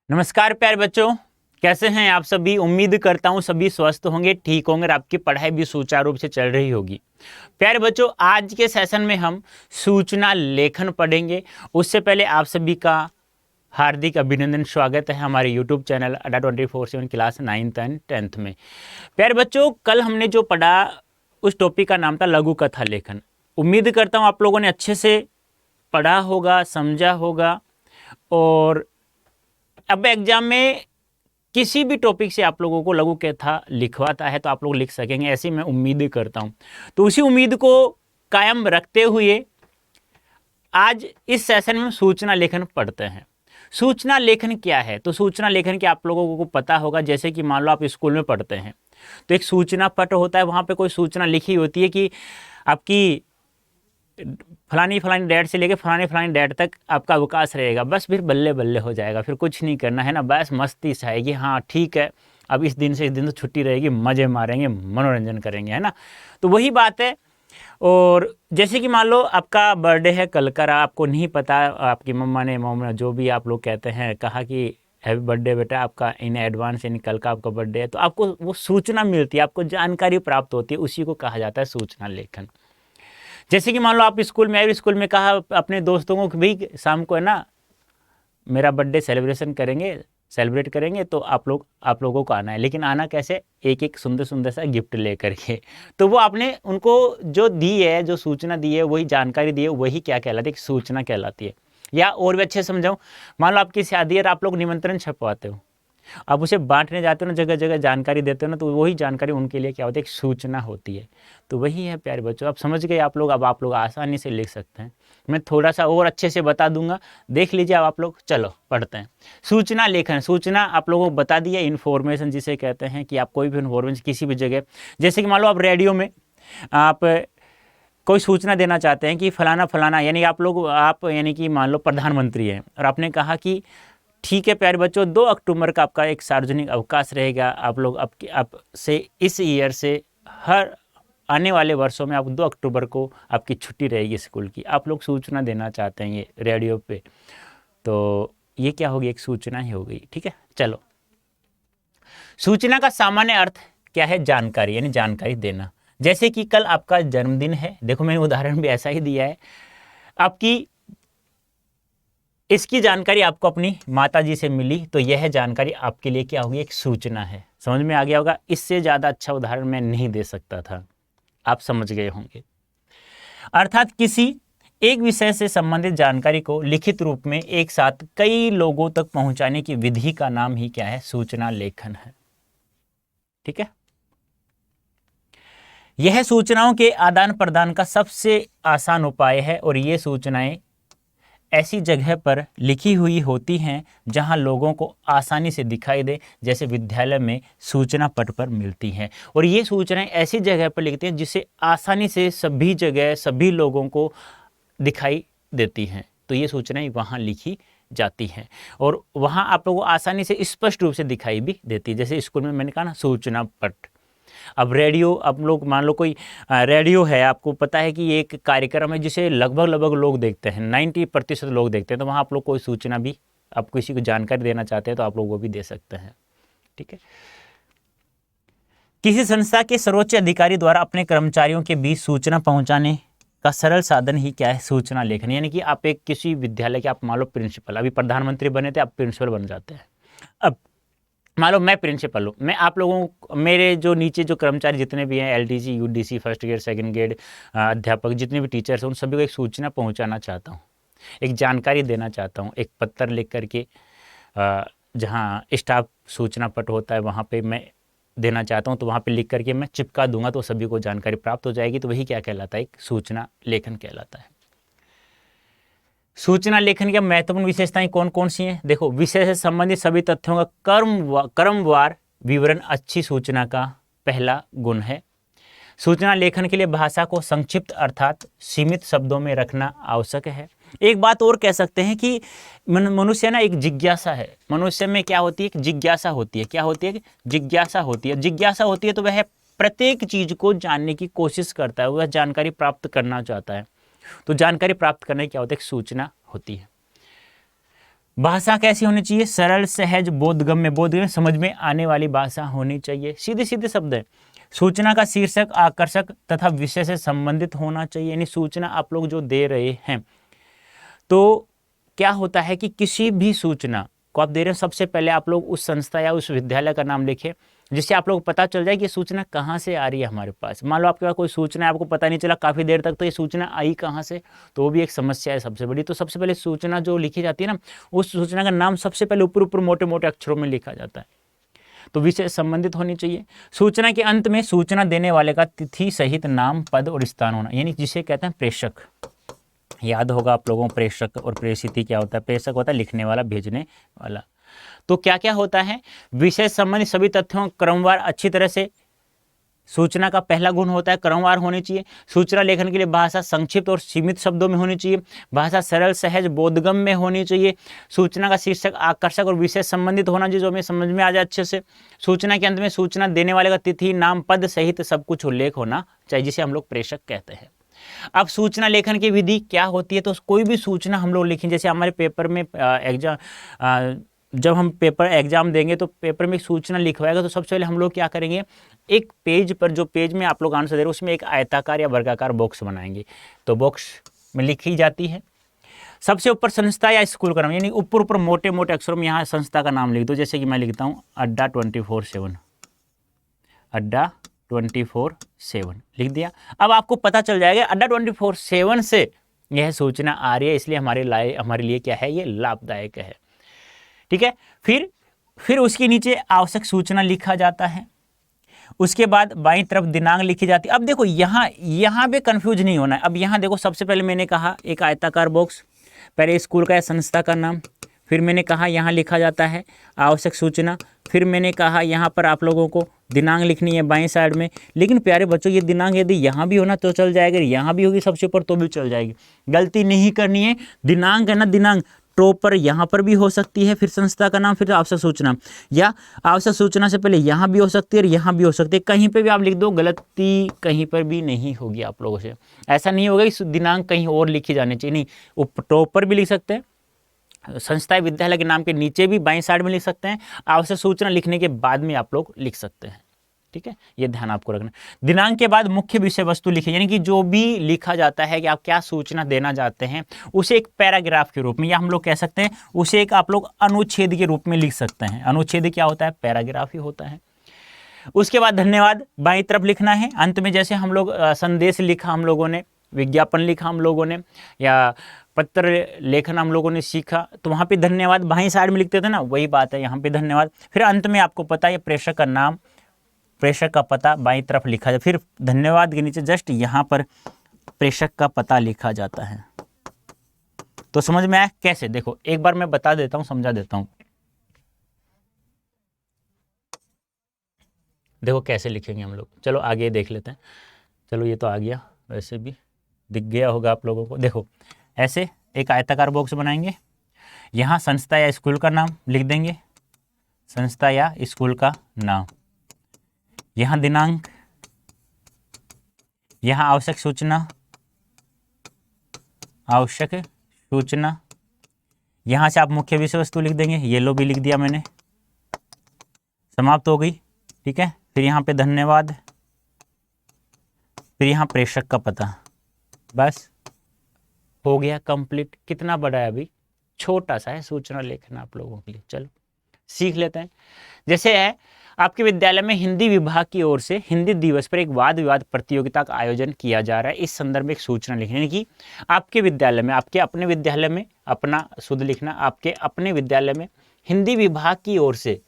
नमस्कार प्यारे बच्चों, कैसे हैं आप सभी। उम्मीद करता हूं सभी स्वस्थ होंगे, ठीक होंगे और आपकी पढ़ाई भी सुचारू रूप से चल रही होगी। प्यारे बच्चों, आज के सेशन में हम सूचना लेखन पढ़ेंगे। उससे पहले आप सभी का हार्दिक अभिनंदन, स्वागत है हमारे यूट्यूब चैनल अड्डा 24/7 क्लास 9th एंड 10th में। प्यारे बच्चों, कल हमने जो पढ़ा उस टॉपिक का नाम था लघु कथा लेखन। उम्मीद करता हूँ आप लोगों ने अच्छे से पढ़ा होगा, समझा होगा। और अब एग्जाम में किसी भी टॉपिक से आप लोगों को लघु कथा लिखवाता है तो आप लोग लिख सकेंगे, ऐसी मैं उम्मीद करता हूं। तो उसी उम्मीद को कायम रखते हुए आज इस सेशन में सूचना लेखन पढ़ते हैं। सूचना लेखन क्या है? तो सूचना लेखन के आप लोगों को पता होगा, जैसे कि मान लो आप स्कूल में पढ़ते हैं तो एक सूचना पत्र होता है, वहां पे कोई सूचना लिखी होती है कि आपकी फलानी फलानी डेट से लेके फलानी फलानी डेट तक आपका अवकाश रहेगा। बस फिर बल्ले बल्ले हो जाएगा, फिर कुछ नहीं करना है ना, बस मस्ती से आएगी। हाँ ठीक है, अब इस दिन से इस दिन तो छुट्टी रहेगी, मज़े मारेंगे, मनोरंजन करेंगे, है ना। तो वही बात है। और जैसे कि मान लो आपका बर्थडे है कल का, आपको नहीं पता, आपकी मम्मा ने जो भी आप लोग कहते हैं कहा कि हैप्पी बर्थडे बेटा आपका इन एडवांस, यानी कल का आपका बर्थडे है, तो आपको वो सूचना मिलती है, आपको जानकारी प्राप्त होती है, उसी को कहा जाता है सूचना लेखन। जैसे कि मान लो आप स्कूल में आए, स्कूल में कहा अपने दोस्तों को भी शाम को है ना मेरा बर्थडे सेलिब्रेट करेंगे तो आप लोगों को आना है। लेकिन आना कैसे? एक एक सुंदर सुंदर सा गिफ्ट लेकर के। तो वो आपने उनको जो दी है, जो सूचना दी है, वही जानकारी दी है, वही क्या कहलाती है? सूचना कहलाती है। या और भी अच्छे समझाऊं, मान लो आपकी शादी है और आप लोग निमंत्रण छपवाते हो, आप उसे बांटने जाते हो ना, जगह जगह जानकारी देते हो ना, तो वही जानकारी उनके लिए क्या होती है? एक सूचना होती है। तो वही है प्यारे बच्चों, आप समझ गए आप लोग। अब आप लोग आसानी से लिख सकते हैं। मैं थोड़ा सा और अच्छे से बता दूंगा, देख लीजिए। अब आप लोग चलो पढ़ते हैं। सूचना लेखन, सूचना आप लोगों को बता दिया, इन्फॉर्मेशन जिसे कहते हैं कि आप कोई भी इन्फॉर्मेशन किसी भी जगह, जैसे कि मान लो आप रेडियो में आप कोई सूचना देना चाहते हैं कि फलाना फलाना, यानी आप यानी कि मान लो प्रधानमंत्री हैं और आपने कहा कि ठीक है प्यारे बच्चों, 2 अक्टूबर का आपका एक सार्वजनिक अवकाश रहेगा। आप लोग आप से इस ईयर से हर आने वाले वर्षों में आप 2 अक्टूबर को आपकी छुट्टी रहेगी स्कूल की। आप लोग सूचना देना चाहते हैं ये रेडियो पे, तो ये क्या होगी? एक सूचना ही हो गई। ठीक है, चलो। सूचना का सामान्य अर्थ क्या है? जानकारी, यानी जानकारी देना। जैसे कि कल आपका जन्मदिन है, देखो मैंने उदाहरण भी ऐसा ही दिया है। आपकी इसकी जानकारी आपको अपनी माताजी से मिली, तो यह जानकारी आपके लिए क्या होगी? एक सूचना है। समझ में आ गया होगा। इससे ज़्यादा अच्छा उदाहरण मैं नहीं दे सकता था, आप समझ गए होंगे। अर्थात किसी एक विषय से संबंधित जानकारी को लिखित रूप में एक साथ कई लोगों तक पहुंचाने की विधि का नाम ही क्या है? सूचना लेखन है। ठीक है, यह सूचनाओं के आदान प्रदान का सबसे आसान उपाय है और ये सूचनाएं ऐसी जगह पर लिखी हुई होती हैं जहां लोगों को आसानी से दिखाई दे, जैसे विद्यालय में सूचना पट पर मिलती हैं। और ये सूचनाएं ऐसी जगह पर लिखते हैं जिसे आसानी से सभी जगह सभी लोगों को दिखाई देती हैं, तो ये सूचनाएं वहां लिखी जाती हैं और वहां आप लोगों को आसानी से स्पष्ट रूप से दिखाई भी देती है। जैसे स्कूल में मैंने कहा ना, सूचना पट। अब रेडियो, आप लोग मान लो कोई रेडियो है, आपको पता है कि ये एक कार्यक्रम है जिसे लगभग लोग देखते हैं, 90% लोग देखते हैं, तो वहाँ आप लोग कोई सूचना भी, आप किसी को जानकारी देना चाहते हैं तो आप लोग वो भी दे सकते हैं। ठीक है, किसी संस्था के सर्वोच्च अधिकारी द्वारा अपने कर्मचारियों के बीच सूचना पहुंचाने का सरल साधन ही क्या है? सूचना लेखन। यानी कि आप एक किसी विद्यालय के, आप मान लो प्रिंसिपल, अभी प्रधानमंत्री बने थे, आप प्रिंसिपल बन जाते हैं। अब मान लो मैं प्रिंसिपल हूँ, मैं आप लोगों को, मेरे जो नीचे जो कर्मचारी जितने भी हैं, LDC, UDC, first grade, second grade, अध्यापक, जितने भी टीचर्स हैं, उन सभी को एक सूचना पहुँचाना चाहता हूँ, एक जानकारी देना चाहता हूँ। एक पत्र लिख करके जहाँ स्टाफ सूचना पट होता है वहाँ पे मैं देना चाहता हूँ, तो वहाँ पे लिख करके मैं चिपका दूंगा तो सभी को जानकारी प्राप्त हो जाएगी। तो वही क्या कहलाता है? एक सूचना लेखन कहलाता है। सूचना लेखन की महत्वपूर्ण विशेषताएं कौन कौन सी हैं? देखो, विषय से संबंधित सभी तथ्यों का क्रमवार विवरण अच्छी सूचना का पहला गुण है। सूचना लेखन के लिए भाषा को संक्षिप्त अर्थात सीमित शब्दों में रखना आवश्यक है। एक बात और कह सकते हैं कि मनुष्य ना एक जिज्ञासा है। मनुष्य में क्या होती है? एक जिज्ञासा होती है। क्या होती है? जिज्ञासा होती है। जिज्ञासा होती है तो वह प्रत्येक चीज को जानने की कोशिश करता है, वह जानकारी प्राप्त करना चाहता है। तो जानकारी प्राप्त करने की क्या होता है? एक सूचना होती है। भाषा कैसी होनी चाहिए? सरल, सहज, बोधगम्य। बोधगम्य समझ में आने वाली भाषा होनी चाहिए। सीधे सीधे शब्द है। सूचना का शीर्षक आकर्षक तथा विषय से संबंधित होना चाहिए। यानी सूचना आप लोग जो दे रहे हैं, तो क्या होता है कि किसी भी सूचना को आप दे रहे हैं, सबसे पहले आप लोग उस संस्था या उस विद्यालय का नाम लिखें, जिससे आप लोग को पता चल जाए कि सूचना कहाँ से आ रही है हमारे पास। मान लो आपके पास कोई सूचना है, आपको पता नहीं चला काफ़ी देर तक, तो ये सूचना आई कहाँ से, तो वो भी एक समस्या है सबसे बड़ी। तो सबसे पहले सूचना जो लिखी जाती है ना, उस सूचना का नाम सबसे पहले ऊपर ऊपर मोटे मोटे अक्षरों में लिखा जाता है। तो विषय संबंधित होनी चाहिए। सूचना के अंत में सूचना देने वाले का तिथि सहित नाम, पद और स्थान होना, यानी जिसे कहते हैं प्रेषक। याद होगा आप लोगों को प्रेषक और प्रेषित क्या होता है। प्रेषक होता है लिखने वाला, भेजने वाला। तो क्या क्या होता है? विषय संबंधी सभी तथ्यों क्रमवार अच्छी तरह से। सूचना का पहला गुण होता है क्रमवार होनी चाहिए। सूचना लेखन के लिए भाषा संक्षिप्त और सीमित शब्दों में होनी चाहिए। भाषा सरल, सहज, बोधगम्य में होनी चाहिए। सूचना का शीर्षक आकर्षक और विषय संबंधित होना चाहिए, जो हमें समझ में आ जाए अच्छे से। सूचना के अंत में सूचना देने वाले का तिथि, नाम, पद सहित सब कुछ उल्लेख होना चाहिए, जिसे हम लोग प्रेषक कहते हैं। अब सूचना लेखन की विधि क्या होती है? तो कोई भी सूचना हम लोग लिखें, जैसे हमारे पेपर में एग्जाम, जब हम पेपर एग्जाम देंगे तो पेपर में एक सूचना लिखवाएगा, तो सबसे पहले हम लोग क्या करेंगे, एक पेज पर, जो पेज में आप लोग आंसर दे रहे हो, उसमें एक आयताकार या वर्गाकार बॉक्स बनाएंगे। तो बॉक्स में लिखी जाती है। सबसे ऊपर संस्था या स्कूल का नाम, यानी ऊपर ऊपर मोटे मोटे अक्षरों में यहाँ संस्था का नाम लिख दो। जैसे कि मैं लिखता हूँ अड्डा 24/7, अड्डा 24/7 लिख दिया। अब आपको पता चल जाएगा अड्डा 24/7 से यह सूचना आ रही है, इसलिए हमारे लिए क्या है, ये लाभदायक है। ठीक है। फिर उसके नीचे आवश्यक सूचना लिखा जाता है। उसके बाद बाईं तरफ दिनांक लिखी जाती है। अब देखो यहाँ पे कंफ्यूज नहीं होना है। अब यहाँ देखो, सबसे पहले मैंने कहा एक आयताकार बॉक्स, पहले स्कूल का या संस्था का नाम, फिर मैंने कहा यहाँ लिखा जाता है आवश्यक सूचना, फिर मैंने कहा यहाँ पर आप लोगों को दिनांक लिखनी है बाईं साइड में। लेकिन प्यारे बच्चों, ये दिनांक यदि यहाँ भी होना तो चल जाएगा, यहाँ भी होगी सबसे ऊपर तो भी चल जाएगी। गलती नहीं करनी है। दिनांक है ना, दिनांक टॉप पर यहाँ पर भी हो सकती है, फिर संस्था का नाम, फिर आवश्यक सूचना, या आवश्यक सूचना से पहले यहाँ भी हो सकती है और यहाँ भी हो सकती है। कहीं पे भी आप लिख दो, गलती कहीं पर भी नहीं होगी आप लोगों से। ऐसा नहीं होगा कि दिनांक कहीं और लिखी जानी चाहिए, नहीं, टॉप पर भी लिख सकते हैं, संस्था विद्यालय के नाम के नीचे भी बाईं साइड में लिख सकते हैं, आवश्यक सूचना लिखने के बाद में आप लोग लिख सकते हैं। ठीक है, ये ध्यान आपको रखना। दिनांक के बाद मुख्य विषय वस्तु लिखिए, यानी कि जो भी लिखा जाता है कि आप क्या सूचना देना चाहते हैं, उसे एक पैराग्राफ के रूप में, या हम लोग कह सकते हैं उसे एक आप लोग अनुच्छेद के रूप में लिख सकते हैं। अनुच्छेद क्या होता है? पैराग्राफ ही होता है। उसके बाद धन्यवाद बाईं तरफ लिखना है। अंत में जैसे हम लोग संदेश लिखा हम लोगों ने, विज्ञापन लिखा हम लोगों ने, या पत्र लेखन हम लोगों ने सीखा, तो वहाँ पे धन्यवाद बाईं साइड में लिखते थे ना, वही बात है यहाँ पे धन्यवाद। फिर अंत में आपको पता है प्रेषक का नाम, प्रेषक का पता बाईं तरफ लिखा जाए। फिर धन्यवाद के नीचे जस्ट यहाँ पर प्रेषक का पता लिखा जाता है। तो समझ में आया कैसे? देखो एक बार मैं बता देता हूँ, समझा देता हूँ। देखो कैसे लिखेंगे हम लोग। चलो आगे देख लेते हैं। चलो ये तो आ गया, वैसे भी दिख गया होगा आप लोगों को। देखो ऐसे एक आयताकार बॉक्स बनाएंगे, यहाँ संस्था या स्कूल का नाम लिख देंगे, संस्था या स्कूल का नाम, यहाँ दिनांक, यहाँ आवश्यक सूचना, आवश्यक सूचना, यहाँ से आप मुख्य विषय वस्तु लिख देंगे, येलो भी लिख दिया मैंने, समाप्त हो गई। ठीक है। फिर यहाँ पे धन्यवाद, फिर यहाँ प्रेषक का पता, बस हो गया कंप्लीट। कितना बड़ा है? अभी छोटा सा है सूचना लेखन आप लोगों के लिए। चलो सीख लेते हैं। जैसे है आपके विद्यालय में हिंदी विभाग की ओर से हिंदी दिवस पर एक वाद विवाद प्रतियोगिता का आयोजन किया जा रहा है। इस संदर्भ में एक सूचना लिखनी, यानी कि आपके विद्यालय में, आपके अपने विद्यालय में, अपना शुद्ध लिखना, आपके अपने विद्यालय में हिंदी विभाग की ओर से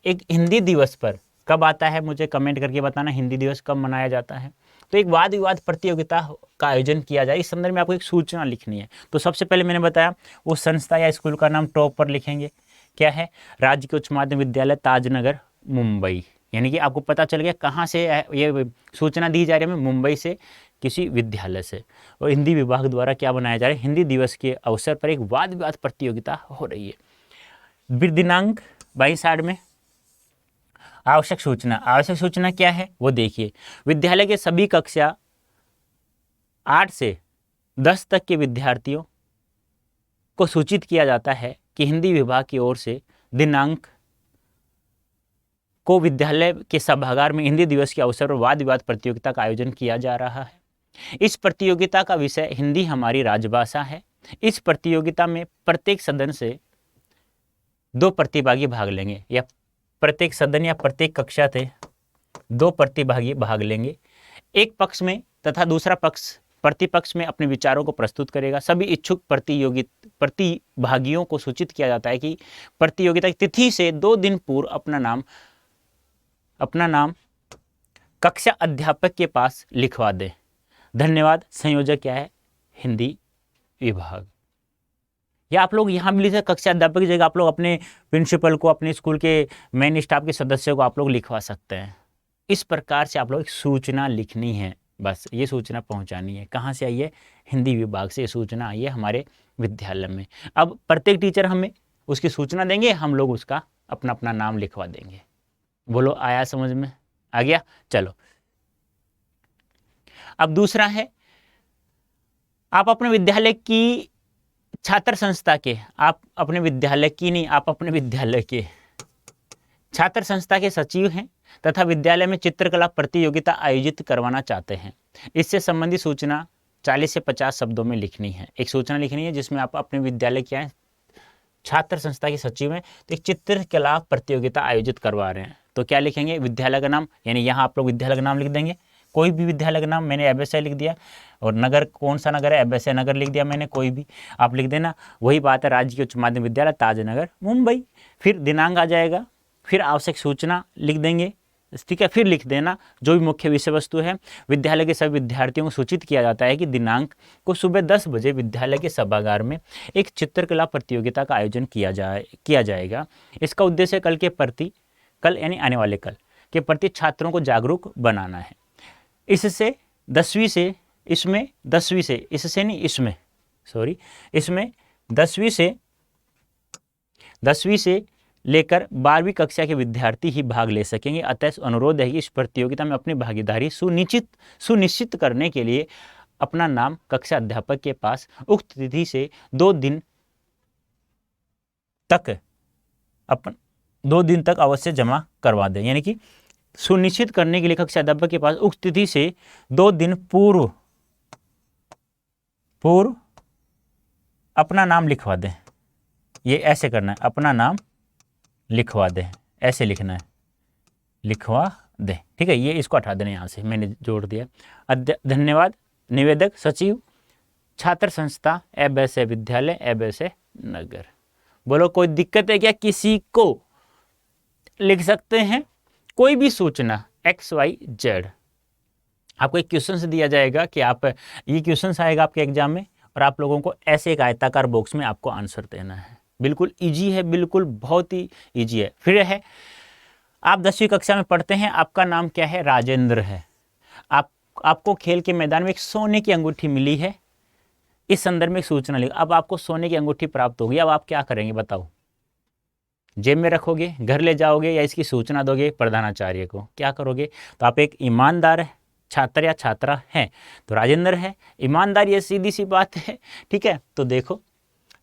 एक हिंदी दिवस पर, कब आता है मुझे कमेंट करके बताना, हिंदी दिवस कब मनाया जाता है, तो एक वाद विवाद प्रतियोगिता का आयोजन किया जाए। इस संदर्भ में आपको एक सूचना लिखनी है। तो सबसे पहले मैंने बताया वो संस्था या स्कूल का नाम टॉप पर लिखेंगे, क्या है? राज्य उच्च माध्यमिक विद्यालय ताजनगर मुंबई, यानी कि आपको पता चल गया कहाँ से ये सूचना दी जा रही है, मुंबई से किसी विद्यालय से। और हिंदी विभाग द्वारा क्या बनाया जा रहा है? हिंदी दिवस के अवसर पर एक वाद विवाद प्रतियोगिता हो रही है। फिर दिनांक बाईं साइड में, आवश्यक सूचना, आवश्यक सूचना क्या है वो देखिए। विद्यालय के सभी कक्षा 8 से 10 तक के विद्यार्थियों को सूचित किया जाता है कि हिंदी विभाग की ओर से दिनांक को विद्यालय के सभागार में हिंदी दिवस के अवसर पर वाद विवाद प्रतियोगिता का आयोजन किया जा रहा है। इस प्रतियोगिता का विषय हिंदी हमारी राजभाषा है। इस प्रतियोगिता में प्रत्येक सदन से 2 प्रतिभागी भाग लेंगे, या प्रत्येक सदन या प्रत्येक कक्षा से 2 प्रतिभागी भाग लेंगे। एक पक्ष में तथा दूसरा पक्ष प्रतिपक्ष में अपने विचारों को प्रस्तुत करेगा। सभी इच्छुक प्रतिभागियों को सूचित किया जाता है कि प्रतियोगिता की तिथि से 2 दिन पूर्व अपना नाम कक्षा अध्यापक के पास लिखवा दें। धन्यवाद। संयोजक क्या है? हिंदी विभाग। या आप लोग यहाँ भी लिख सकते, कक्षा अध्यापक की जगह आप लोग अपने प्रिंसिपल को, अपने स्कूल के मेन स्टाफ के सदस्यों को आप लोग लिखवा सकते हैं। इस प्रकार से आप लोग एक सूचना लिखनी है, बस ये सूचना पहुंचानी है। कहाँ से आई है? हिंदी विभाग से ये सूचना आई है हमारे विद्यालय में। अब प्रत्येक टीचर हमें उसकी सूचना देंगे, हम लोग उसका अपना अपना नाम लिखवा देंगे। बोलो, आया समझ में? आ गया? चलो, अब दूसरा है, आप अपने विद्यालय की छात्र संस्था के, आप अपने विद्यालय की नहीं, आप अपने विद्यालय के छात्र संस्था के सचिव हैं तथा विद्यालय में चित्रकला प्रतियोगिता आयोजित करवाना चाहते हैं। इससे संबंधित सूचना 40 से 50 शब्दों में लिखनी है। एक सूचना लिखनी है जिसमें आप अपने विद्यालय क्या है, छात्र संस्था के सचिव हैं, तो एक चित्रकला प्रतियोगिता आयोजित करवा रहे हैं। तो क्या लिखेंगे? विद्यालय का नाम, यानी यहाँ आप लोग विद्यालय का नाम लिख देंगे, कोई भी विद्यालय का नाम। मैंने एबीसी लिख दिया, और नगर कौन सा नगर है? एबीसी नगर लिख दिया मैंने, कोई भी आप लिख देना। वही बात है, राजकीय उच्च माध्यमिक विद्यालय ताजनगर मुंबई। फिर दिनांक आ जाएगा, फिर आवश्यक सूचना लिख देंगे, ठीक है। फिर लिख देना जो भी मुख्य विषय वस्तु है। विद्यालय के सभी विद्यार्थियों को सूचित किया जाता है कि दिनांक को सुबह 10 बजे विद्यालय के सभागार में एक चित्रकला प्रतियोगिता का आयोजन किया जाएगा। इसका उद्देश्य कल यानी आने वाले कल के प्रति छात्रों को जागरूक बनाना है। इसमें 10वीं से लेकर 12वीं कक्षा के विद्यार्थी ही भाग ले सकेंगे। अतः अनुरोध है कि इस प्रतियोगिता में अपनी भागीदारी सुनिश्चित करने के लिए अपना नाम कक्षा अध्यापक के पास उक्त तिथि से 2 दिन तक अवश्य जमा करवा दें। यानी कि सुनिश्चित करने के लिए कक्षा अध्यापक के पास उक्त तिथि से 2 दिन पूर्व अपना नाम लिखवा दें। ये ऐसे करना है, अपना नाम लिखवा दें, ऐसे लिखना है, लिखवा दें, ठीक है। ये इसको हटा देना, यहाँ से मैंने जोड़ दिया। धन्यवाद। निवेदक सचिव छात्र संस्था एबीसी विद्यालय एबीसी नगर। बोलो, कोई दिक्कत है क्या? किसी को लिख सकते हैं कोई भी सूचना XYZ। आपको एक क्वेश्चन दिया जाएगा कि आप, ये क्वेश्चन आएगा आपके एग्जाम में, और आप लोगों को ऐसे एक आयताकार बॉक्स में आपको आंसर देना है। बिल्कुल इजी है, बिल्कुल बहुत ही इजी है। फिर है, आप 10वीं कक्षा में पढ़ते हैं, आपका नाम क्या है? राजेंद्र है। आपको खेल के मैदान में एक सोने की अंगूठी मिली है। इस संदर्भ में एक सूचना लिखो। अब आपको सोने की अंगूठी प्राप्त होगी, अब आप क्या करेंगे बताओ? जेब में रखोगे, घर ले जाओगे, या इसकी सूचना दोगे प्रधानाचार्य को? क्या करोगे? तो आप एक ईमानदार छात्र या छात्रा हैं, तो राजेंद्र है। ईमानदार, ये सीधी सी बात है, ठीक है। तो देखो,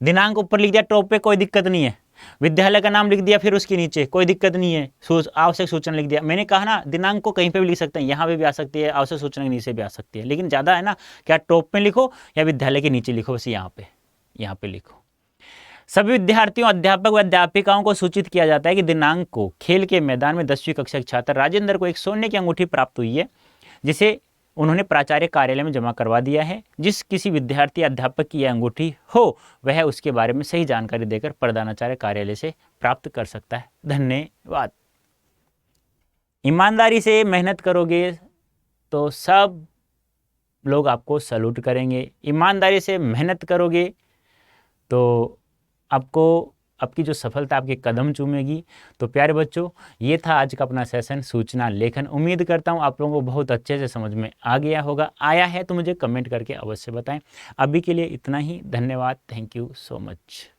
दिनांक ऊपर लिख दिया टॉप पे, कोई दिक्कत नहीं है। विद्यालय का नाम लिख दिया, फिर उसके नीचे कोई दिक्कत नहीं है। आवश्यक सूचना लिख दिया। मैंने कहा ना, दिनांक को कहीं पे भी लिख सकते हैं, यहाँ पे भी आ सकती है, आवश्यक सूचना के नीचे भी आ सकती है, लेकिन ज़्यादा है ना, क्या टॉप पे लिखो या विद्यालय के नीचे लिखो, बस यहाँ पे लिखो। सभी विद्यार्थियों, अध्यापक व अध्यापिकाओं को सूचित किया जाता है कि दिनांक को खेल के मैदान में 10वीं कक्षा के छात्र राजेंद्र को एक सोने की अंगूठी प्राप्त हुई है, जिसे उन्होंने प्राचार्य कार्यालय में जमा करवा दिया है। जिस किसी विद्यार्थी अध्यापक की यह अंगूठी हो, वह उसके बारे में सही जानकारी देकर प्रधानाचार्य कार्यालय से प्राप्त कर सकता है। धन्यवाद। ईमानदारी से मेहनत करोगे तो सब लोग आपको सैल्यूट करेंगे। ईमानदारी से मेहनत करोगे तो आपको आपकी जो सफलता आपके कदम चूमेगी। तो प्यारे बच्चों, ये था आज का अपना सेशन सूचना लेखन। उम्मीद करता हूँ आप लोगों को बहुत अच्छे से समझ में आ गया होगा। आया है तो मुझे कमेंट करके अवश्य बताएं। अभी के लिए इतना ही। धन्यवाद। Thank you so much.